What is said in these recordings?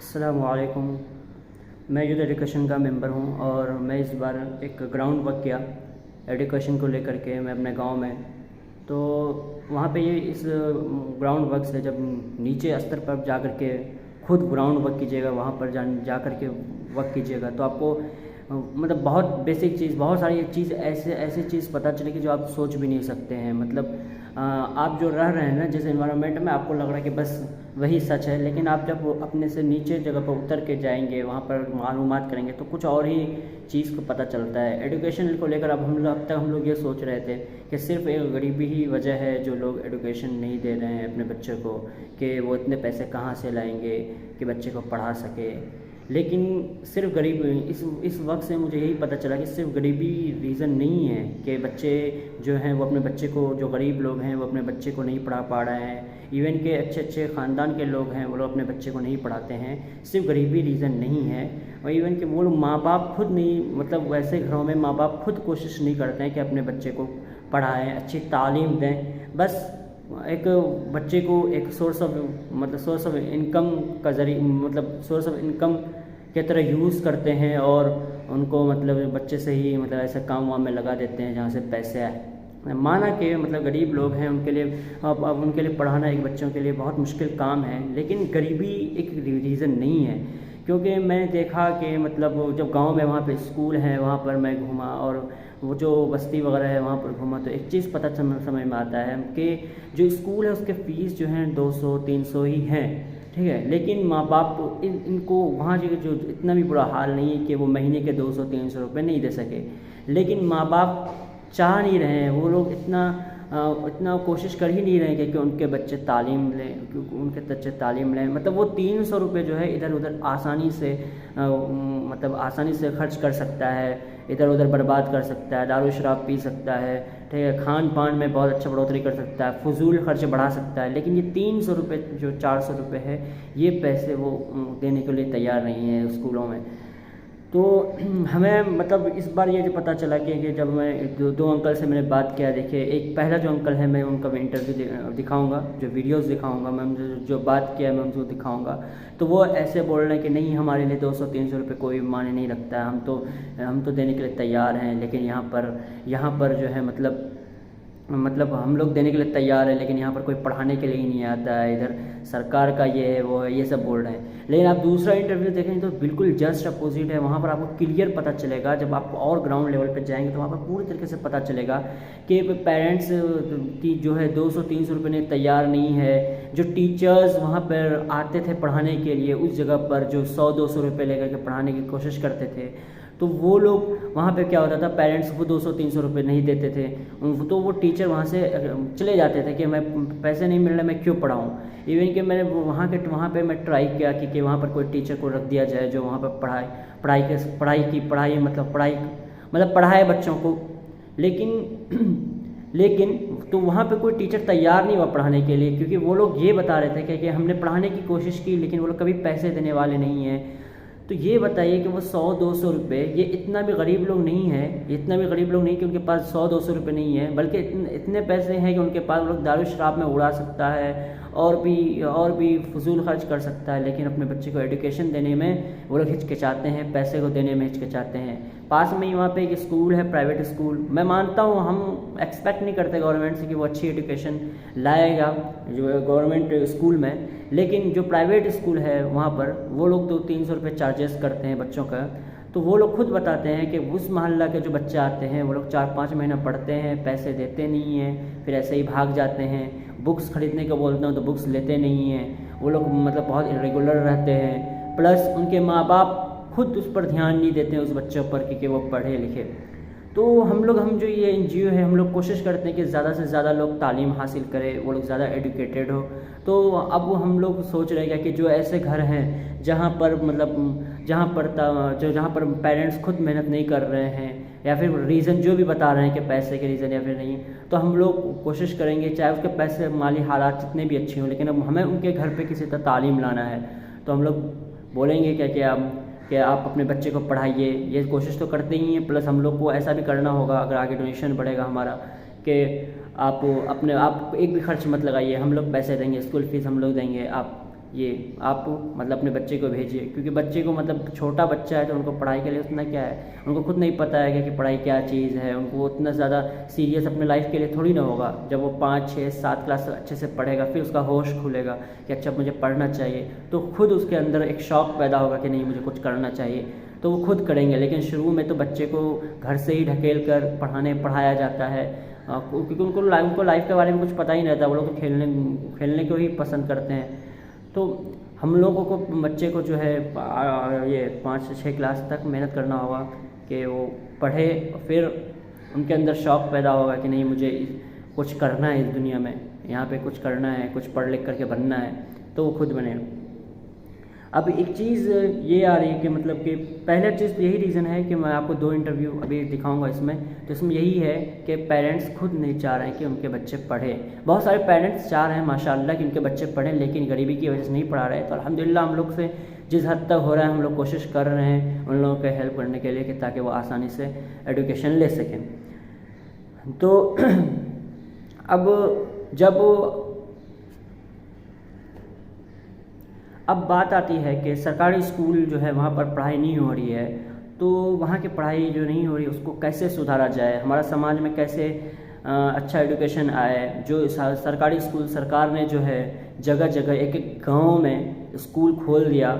अस्सलामु अलैकुम। मैं यूथ एजुकेशन का मेंबर हूं और मैं इस बार एक ग्राउंड वर्क किया एजुकेशन को लेकर के मैं अपने गांव में। तो वहाँ पे ये इस ग्राउंड वर्क से जब नीचे स्तर पर जा कर के खुद ग्राउंड वर्क कीजिएगा, वहाँ पर जा कर के वर्क कीजिएगा तो आपको मतलब बहुत बेसिक चीज़, बहुत सारी चीज़ ऐसी चीज़ पता चलेगी जो आप सोच भी नहीं सकते हैं। मतलब आप जो रह रहे हैं ना जिस एनवायरनमेंट में, आपको लग रहा है कि बस वही सच है, लेकिन आप जब अपने से नीचे जगह पर उतर के जाएंगे, वहाँ पर मालूमात करेंगे तो कुछ और ही चीज़ को पता चलता है। एजुकेशन को लेकर अब हम लोग ये सोच रहे थे कि सिर्फ एक गरीबी ही वजह है जो लोग एजुकेशन नहीं दे रहे हैं अपने बच्चे को, कि वो इतने पैसे कहाँ से लाएंगे कि बच्चे को पढ़ा सके। लेकिन सिर्फ गरीब इस वक्त से मुझे यही पता चला कि सिर्फ गरीबी रीज़न नहीं है कि बच्चे जो हैं वो अपने बच्चे को, जो गरीब लोग हैं वो अपने बच्चे को नहीं पढ़ा पा रहे हैं। इवन के अच्छे अच्छे ख़ानदान के लोग हैं वो लोग अपने बच्चे को नहीं पढ़ाते हैं। सिर्फ गरीबी रीज़न नहीं है, और इवन के वो लोग माँ बाप खुद नहीं, मतलब वैसे घरों में माँ बाप खुद कोशिश नहीं करते हैं कि अपने बच्चे को पढ़ाएँ, अच्छी तालीम दें। बस एक बच्चे को एक सोर्स ऑफ इनकम का जरिए, मतलब सोर्स ऑफ इनकम की तरह यूज़ करते हैं और उनको मतलब बच्चे से ही मतलब ऐसे काम वाम में लगा देते हैं जहाँ से पैसे आए। माना कि मतलब गरीब लोग हैं उनके लिए अब उनके लिए पढ़ाना एक बच्चों के लिए बहुत मुश्किल काम है, लेकिन गरीबी एक रीज़न नहीं है। क्योंकि मैंने देखा कि मतलब जब गांव में वहाँ पे स्कूल है वहाँ पर मैं घूमा, और वो जो बस्ती वगैरह है वहाँ पर घूमा, तो एक चीज़ पता समझ में आता है कि जो स्कूल है उसके फ़ीस जो हैं 200-300 ही हैं, ठीक है। लेकिन माँ बाप इनको वहाँ जो इतना भी बुरा हाल नहीं है कि वो महीने के 200-300 रुपये नहीं दे सके, लेकिन माँ बाप चाह नहीं रहे हैं, वो लोग इतना कोशिश कर ही नहीं रहे हैं कि उनके बच्चे तालीम लें, क्योंकि उनके बच्चे तालीम लें। मतलब वो 300 रुपये जो है इधर उधर आसानी से खर्च कर सकता है, इधर उधर बर्बाद कर सकता है, दारू शराब पी सकता है, ठीक है, खान पान में बहुत अच्छा बढ़ोतरी कर सकता है, फजूल खर्च बढ़ा सकता है। लेकिन ये 300 रुपये जो 400 रुपये है, ये पैसे वो देने के लिए तैयार नहीं है स्कूलों में। तो हमें मतलब इस बार ये जो पता चला कि जब मैं दो अंकल से मैंने बात किया, देखिए एक पहला जो अंकल है मैं उनका मैं इंटरव्यू दिखाऊंगा, जो वीडियोस दिखाऊंगा, मैं उनसे जो बात किया मैं उनको दिखाऊंगा। तो वो ऐसे बोल रहे हैं कि नहीं, हमारे लिए 200-300 रुपये कोई मायने नहीं रखता है, हम तो देने के लिए तैयार हैं, लेकिन यहाँ पर जो है मतलब हम लोग देने के लिए तैयार है, लेकिन यहाँ पर कोई पढ़ाने के लिए ही नहीं आता है, इधर सरकार का ये है वो है, ये सब बोल रहे हैं। लेकिन आप दूसरा इंटरव्यू देखेंगे तो बिल्कुल जस्ट अपोजिट है। वहाँ पर आपको क्लियर पता चलेगा, जब आप और ग्राउंड लेवल पर जाएंगे तो वहाँ पर पूरी तरीके से पता चलेगा कि पेरेंट्स की जो है 200-300 रुपये ने तैयार नहीं है। जो टीचर्स वहाँ पर आते थे पढ़ाने के लिए, उस जगह पर जो 100-200 रुपये लेकर के पढ़ाने की कोशिश करते थे, तो वो लोग वहाँ पे क्या होता था, पेरेंट्स वो 200-300 रुपये नहीं देते थे, तो वो टीचर वहाँ से चले जाते थे कि मैं पैसे नहीं मिल रहे, मैं क्यों पढ़ाऊँ। इवन कि मैंने वहाँ पे मैं ट्राई किया कि वहाँ पर कोई टीचर को रख दिया जाए जो वहाँ पर पढ़ाए बच्चों को। लेकिन तो वहाँ पे कोई टीचर तैयार नहीं हुआ पढ़ाने के लिए, क्योंकि वो लोग ये बता रहे थे कि हमने पढ़ाने की कोशिश की, लेकिन वो लोग कभी पैसे देने वाले नहीं हैं। तो ये बताइए कि वो 100-200 रुपये, ये इतना भी गरीब लोग नहीं है, कि उनके पास 100-200 रुपये नहीं है, बल्कि इतने पैसे हैं कि उनके पास वो लोग दारू शराब में उड़ा सकता है और भी फजूल खर्च कर सकता है, लेकिन अपने बच्चे को एजुकेशन देने में वो लोग हिचकिचाते हैं, पैसे को देने में हिचकिचाते हैं। पास में ही वहाँ पे एक स्कूल है, प्राइवेट स्कूल। मैं मानता हूँ हम एक्सपेक्ट नहीं करते गवर्नमेंट से कि वो अच्छी एजुकेशन लाएगा जो गवर्नमेंट स्कूल में, लेकिन जो प्राइवेट स्कूल है वहाँ पर वो लोग 200-300 रुपये चार्जेस करते हैं बच्चों का। तो वो लोग खुद बताते हैं कि उस मोहल्ला के जो बच्चे आते हैं वो लोग 4-5 महीना पढ़ते हैं, पैसे देते नहीं हैं, फिर ऐसे ही भाग जाते हैं। बुक्स खरीदने को बोलते हैं तो बुक्स लेते नहीं हैं, वो लोग मतलब बहुत इरेगुलर रहते हैं। प्लस उनके माँ बाप खुद उस पर ध्यान नहीं देते हैं उस बच्चों पर कि वो पढ़े लिखे। तो हम जो ये NGO है, हम लोग कोशिश करते हैं कि ज़्यादा से ज़्यादा लोग तालीम हासिल करें, वो लोग ज़्यादा एजुकेटेड हो। तो अब हम लोग सोच रहे हैं कि जो ऐसे घर हैं जहाँ पर पेरेंट्स खुद मेहनत नहीं कर रहे हैं, या फिर रीज़न जो भी बता रहे हैं कि पैसे के रीज़न या फिर नहीं, तो हम लोग कोशिश करेंगे, चाहे उसके पैसे माली हालात जितने भी अच्छे हों, लेकिन अब हमें उनके घर पे किसी तरह तालीम लाना है। तो हम लोग बोलेंगे कि आप अपने बच्चे को पढ़ाइए, ये कोशिश तो करते ही हैं। प्लस हम लोग को ऐसा भी करना होगा, अगर आगे डोनेशन बढ़ेगा हमारा, कि आप अपने आप एक भी खर्च मत लगाइए, हम लोग पैसे देंगे, स्कूल फीस हम लोग देंगे, आप मतलब अपने बच्चे को भेजिए। क्योंकि बच्चे को मतलब छोटा बच्चा है तो उनको पढ़ाई के लिए उतना क्या है, उनको खुद नहीं पता है कि पढ़ाई क्या चीज़ है, उनको उतना ज़्यादा सीरियस अपने लाइफ के लिए थोड़ी ना होगा। जब वो 5, 6, 7 क्लास अच्छे से पढ़ेगा फिर उसका होश खुलेगा कि अच्छा मुझे पढ़ना चाहिए, तो खुद उसके अंदर एक शौक़ पैदा होगा कि नहीं मुझे कुछ करना चाहिए, तो वो खुद करेंगे। लेकिन शुरू में तो बच्चे को घर से ही ढकेल कर पढ़ाया जाता है, क्योंकि उनको लाइफ के बारे में कुछ पता ही नहीं रहता, वो लोग तो खेलने को ही पसंद करते हैं। तो हम लोगों को बच्चे को जो है ये 5 से 6 क्लास तक मेहनत करना होगा कि वो पढ़े, फिर उनके अंदर शौक़ पैदा होगा कि नहीं मुझे कुछ करना है इस दुनिया में, यहाँ पे कुछ करना है, कुछ पढ़ लिख करके बनना है, तो वो खुद बने। अब एक चीज़ ये आ रही है कि मतलब कि पहला चीज़ तो यही रीज़न है कि मैं आपको 2 इंटरव्यू अभी दिखाऊंगा इसमें, तो इसमें यही है कि पेरेंट्स खुद नहीं चाह रहे हैं कि उनके बच्चे पढ़ें। बहुत सारे पेरेंट्स चाह रहे हैं माशाल्लाह कि उनके बच्चे पढ़ें, लेकिन गरीबी की वजह से नहीं पढ़ा रहे। तो अल्हम्दुलिल्लाह हम लोग से जिस हद तक हो रहा है हम लोग कोशिश कर रहे हैं उन लोगों को हेल्प करने के लिए कि ताकि वो आसानी से एडुकेशन ले सकें। तो अब बात आती है कि सरकारी स्कूल जो है वहाँ पर पढ़ाई नहीं हो रही है, तो वहाँ की पढ़ाई जो नहीं हो रही उसको कैसे सुधारा जाए, हमारा समाज में कैसे अच्छा एजुकेशन आए। जो सरकारी स्कूल सरकार ने जो है जगह जगह एक एक गाँव में स्कूल खोल दिया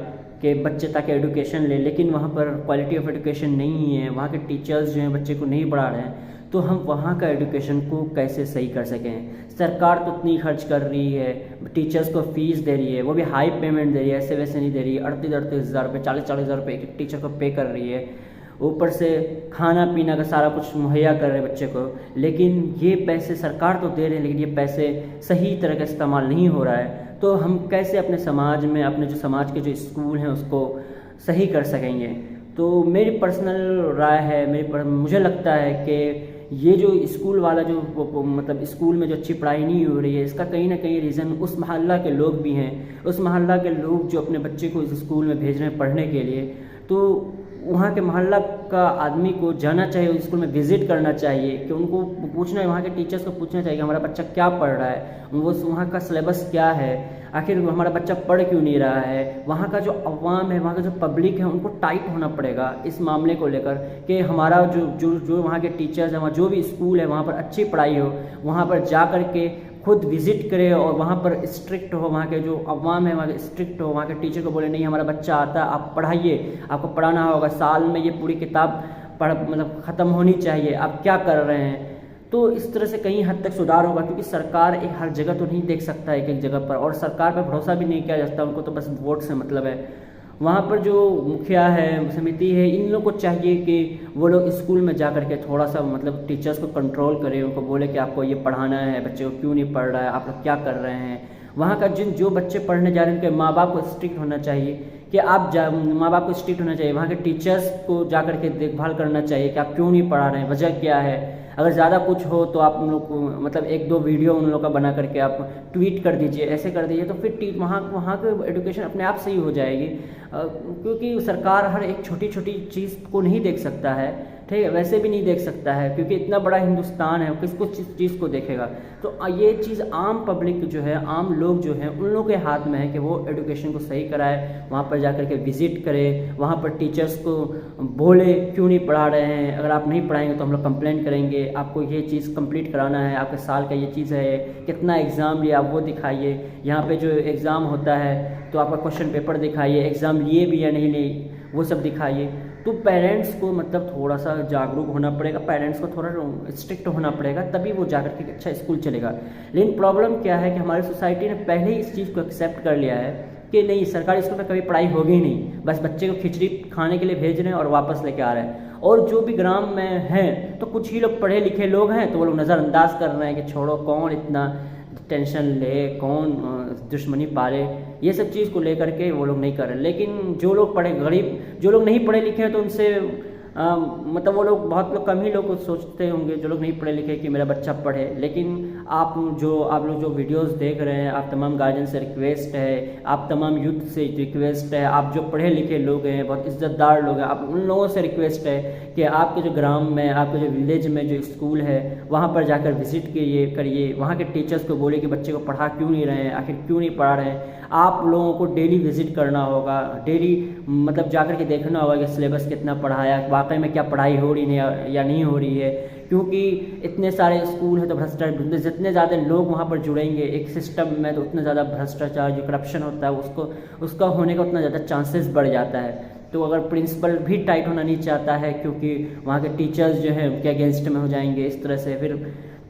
कि बच्चे ताकि एडुकेशन ले, लेकिन वहाँ पर क्वालिटी ऑफ एडुकेशन नहीं है, वहाँ के टीचर्स जो हैं बच्चे को नहीं पढ़ा रहे हैं, तो हम वहाँ का एडुकेशन को कैसे सही कर सकें। सरकार तो इतनी खर्च कर रही है, टीचर्स को फीस दे रही है, वो भी हाई पेमेंट दे रही है, ऐसे वैसे नहीं दे रही है, 38-38 हज़ार रुपये, 40-40 हज़ार रुपये एक टीचर को पे कर रही है। ऊपर से खाना पीना का सारा कुछ मुहैया कर रहे हैं बच्चे को, लेकिन ये पैसे सरकार तो दे रहे हैं, लेकिन ये पैसे सही तरह का इस्तेमाल नहीं हो रहा है। तो हम कैसे अपने समाज में अपने जो समाज के जो स्कूल हैं उसको सही कर सकेंगे। तो मेरी पर्सनल राय है, मुझे लगता है कि ये जो स्कूल वाला जो मतलब स्कूल में जो अच्छी पढ़ाई नहीं हो रही है, इसका कहीं ना कहीं रीज़न उस मोहल्ला के लोग भी हैं। उस मोहल्ला के लोग जो अपने बच्चे को इस स्कूल में भेज रहे हैं पढ़ने के लिए, तो वहाँ के मोहल्ला का आदमी को जाना चाहिए, उस स्कूल में विज़िट करना चाहिए, कि उनको पूछना है, वहाँ के टीचर्स को पूछना चाहिए कि हमारा बच्चा क्या पढ़ रहा है, वो वहाँ का सिलेबस क्या है, आखिर हमारा बच्चा पढ़ क्यों नहीं रहा है। वहाँ का जो अवाम है, वहाँ का जो पब्लिक है, उनको टाइट होना पड़ेगा इस मामले को लेकर कि हमारा जो वहाँ के टीचर्स हैं, वहाँ जो भी स्कूल है वहाँ पर अच्छी पढ़ाई हो, वहाँ पर जा कर के खुद विज़िट करे और वहाँ पर स्ट्रिक्ट हो, वहाँ के जो अवाम है वहाँ के स्ट्रिक्ट हो, वहाँ के टीचर को बोले नहीं हमारा बच्चा आता है, आप पढ़ाइए, आपको पढ़ाना होगा, साल में ये पूरी किताब मतलब ख़त्म होनी चाहिए, आप क्या कर रहे हैं। तो इस तरह से कहीं हद तक सुधार होगा, क्योंकि सरकार एक हर जगह तो नहीं देख सकता एक एक जगह पर, और सरकार पर भरोसा भी नहीं किया जाता, उनको तो बस वोट से मतलब है। वहाँ पर जो मुखिया है, समिति है, इन लोगों को चाहिए कि वो लोग स्कूल में जा कर के थोड़ा सा मतलब टीचर्स को कंट्रोल करें, उनको बोले कि आपको ये पढ़ाना है, बच्चे को क्यों नहीं पढ़ रहा है, आप लोग क्या कर रहे हैं। वहाँ का जो बच्चे पढ़ने जा रहे हैं उनके माँ बाप को स्ट्रिक्ट होना चाहिए कि माँ बाप को स्ट्रिक्ट होना चाहिए, वहाँ के टीचर्स को जा कर के देखभाल करना चाहिए कि आप क्यों नहीं पढ़ा रहे हैं, वजह क्या है। अगर ज़्यादा कुछ हो तो आप उन लोग को मतलब 1-2 वीडियो उन लोग का बना करके आप ट्वीट कर दीजिए, ऐसे कर दीजिए, तो फिर वहाँ का एडुकेशन अपने आप सही हो जाएगी। क्योंकि सरकार हर एक छोटी छोटी चीज़ को नहीं देख सकता है, ठीक है, वैसे भी नहीं देख सकता है, क्योंकि इतना बड़ा हिंदुस्तान है, किसको चीज़ को देखेगा। तो ये चीज़ आम पब्लिक जो है, आम लोग जो हैं, उन लोगों के हाथ में है कि वो एडुकेशन को सही कराए, वहाँ पर जा कर के विज़िट करे, वहाँ पर टीचर्स को बोले क्यों नहीं पढ़ा रहे हैं, अगर आप नहीं पढ़ाएंगे तो हम लोग कंप्लेंट करेंगे, आपको ये चीज़ कंप्लीट कराना है, आपके साल का ये चीज़ है, कितना एग्ज़ाम लिया आप वो दिखाइए, यहाँ पे जो एग्ज़ाम होता है तो आपका क्वेश्चन पेपर दिखाइए, एग्ज़ाम लिए भी या नहीं लिए वो सब दिखाइए। तो पेरेंट्स को मतलब थोड़ा सा जागरूक होना पड़ेगा, पेरेंट्स को थोड़ा स्ट्रिक्ट होना पड़ेगा, तभी वो जाकर के अच्छा स्कूल चलेगा। लेकिन प्रॉब्लम क्या है कि हमारी सोसाइटी ने पहले ही इस चीज़ को एक्सेप्ट कर लिया है कि नहीं सरकारी स्कूल में कभी पढ़ाई होगी ही नहीं, बस बच्चे को खिचड़ी खाने के लिए भेज रहे हैं और वापस लेके आ रहे हैं। और जो भी ग्राम में हैं तो कुछ ही लोग पढ़े लिखे लोग हैं, तो वो लोग नज़रअंदाज कर रहे हैं कि छोड़ो, कौन इतना टेंशन ले, कौन दुश्मनी पाले, ये सब चीज़ को लेकर के वो लोग नहीं कर रहे। लेकिन जो लोग जो लोग नहीं पढ़े लिखे हैं तो उनसे मतलब वो लोग बहुत लोग कम ही लोग सोचते होंगे जो लोग नहीं पढ़े लिखे कि मेरा बच्चा पढ़े। लेकिन आप लोग जो वीडियोस देख रहे हैं, आप तमाम गार्जियन से रिक्वेस्ट है, आप तमाम यूथ से रिक्वेस्ट है, आप जो पढ़े लिखे लोग हैं, बहुत इज़्ज़तदार लोग हैं, आप उन लोगों से रिक्वेस्ट है कि आपके जो ग्राम में, आपके जो विलेज में जो स्कूल है वहाँ पर जाकर विज़िट करिए, वहाँ के टीचर्स को बोलिए कि बच्चे को पढ़ा क्यों नहीं रहे हैं, आखिर क्यों नहीं पढ़ा रहे हैं। आप लोगों को डेली विज़िट करना होगा, डेली मतलब जाकर के देखना होगा कि सिलेबस कितना पढ़ाया, वाकई में क्या पढ़ाई हो रही है या नहीं हो रही है, क्योंकि इतने सारे स्कूल हैं तो भ्रष्टाचार, जितने ज़्यादा लोग वहाँ पर जुड़ेंगे एक सिस्टम में तो उतना ज़्यादा भ्रष्टाचार जो करप्शन होता है उसका होने का उतना ज़्यादा चांसेस बढ़ जाता है। तो अगर प्रिंसिपल भी टाइट होना नहीं चाहता है, क्योंकि वहाँ के टीचर्स जो हैं उनके अगेंस्ट में हो जाएंगे इस तरह से, फिर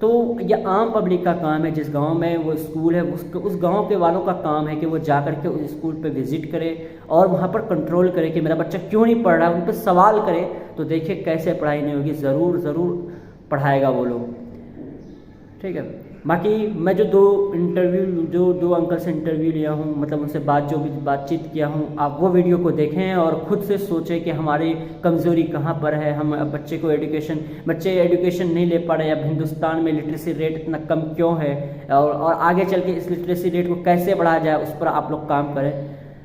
तो यह आम पब्लिक का काम है, जिस गांव में वो स्कूल है उस गांव के वालों का काम है कि वो जा कर के उस स्कूल पे विज़िट करे और वहाँ पर कंट्रोल करे कि मेरा बच्चा क्यों नहीं पढ़ रहा है, उन पर सवाल करे। तो देखिए कैसे पढ़ाई नहीं होगी, ज़रूर पढ़ाएगा वो लोग, ठीक है। बाकी मैं जो दो अंकल से इंटरव्यू लिया हूँ, मतलब उनसे बातचीत किया हूँ, आप वो वीडियो को देखें और ख़ुद से सोचें कि हमारी कमज़ोरी कहाँ पर है। हम बच्चे एजुकेशन नहीं ले पा रहे, अब हिंदुस्तान में लिटरेसी रेट इतना कम क्यों है, और आगे चल के इस लिटरेसी रेट को कैसे बढ़ाया जाए, उस पर आप लोग काम करें,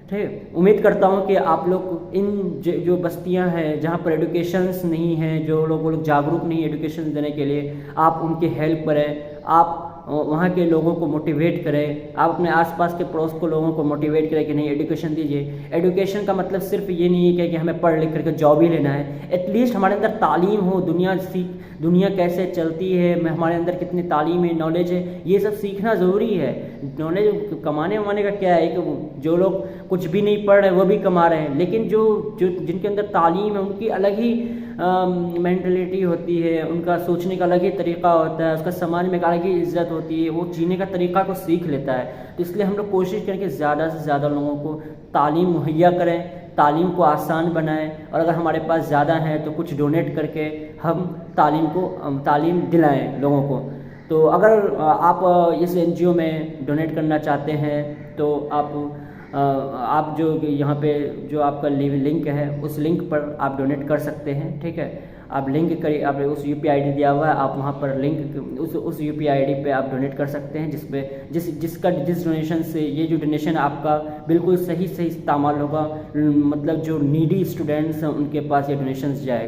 ठीक। उम्मीद करता हूँ कि आप लोग इन जो बस्तियाँ हैं जहाँ पर एजुकेशंस नहीं हैं, वो लोग जागरूक नहीं है एजुकेशन देने के लिए, आप उनकी हेल्प करें, आप वहाँ के लोगों को मोटिवेट करें, आप अपने आसपास के पड़ोस को लोगों को मोटिवेट करें कि नहीं एजुकेशन दीजिए। एजुकेशन का मतलब सिर्फ ये नहीं है कि हमें पढ़ लिख करके जॉब ही लेना है, एटलीस्ट हमारे अंदर तालीम हो, दुनिया कैसे चलती है, हमारे अंदर कितनी तालीम है, नॉलेज है, ये सब सीखना ज़रूरी है। नॉलेज कमाने वमाने का क्या है कि जो लोग कुछ भी नहीं पढ़ रहे वो भी कमा रहे हैं, लेकिन जिनके अंदर तालीम है उनकी अलग ही मेंटलिटी होती है, उनका सोचने का अलग ही तरीका होता है, उसका समाज में एक अलग ही इज्जत होती है, वो जीने का तरीका को सीख लेता है। तो इसलिए हम लोग कोशिश करें कि ज़्यादा से ज़्यादा लोगों को तालीम मुहैया करें, तालीम को आसान बनाएं, और अगर हमारे पास ज़्यादा है तो कुछ डोनेट करके हम तालीम दिलाएं लोगों को। तो अगर आप इस NGO में डोनेट करना चाहते हैं तो आप जो यहाँ पे जो आपका लिंक है उस लिंक पर आप डोनेट कर सकते हैं, ठीक है। आप लिंक करिए, आप उस UPI ID दिया हुआ है, आप वहाँ पर लिंक उस UPI ID पे आप डोनेट कर सकते हैं, जिस डोनेशन से ये जो डोनेशन आपका बिल्कुल सही इस्तेमाल होगा, मतलब जो नीडी स्टूडेंट्स हैं उनके पास ये डोनेशंस जाएगा।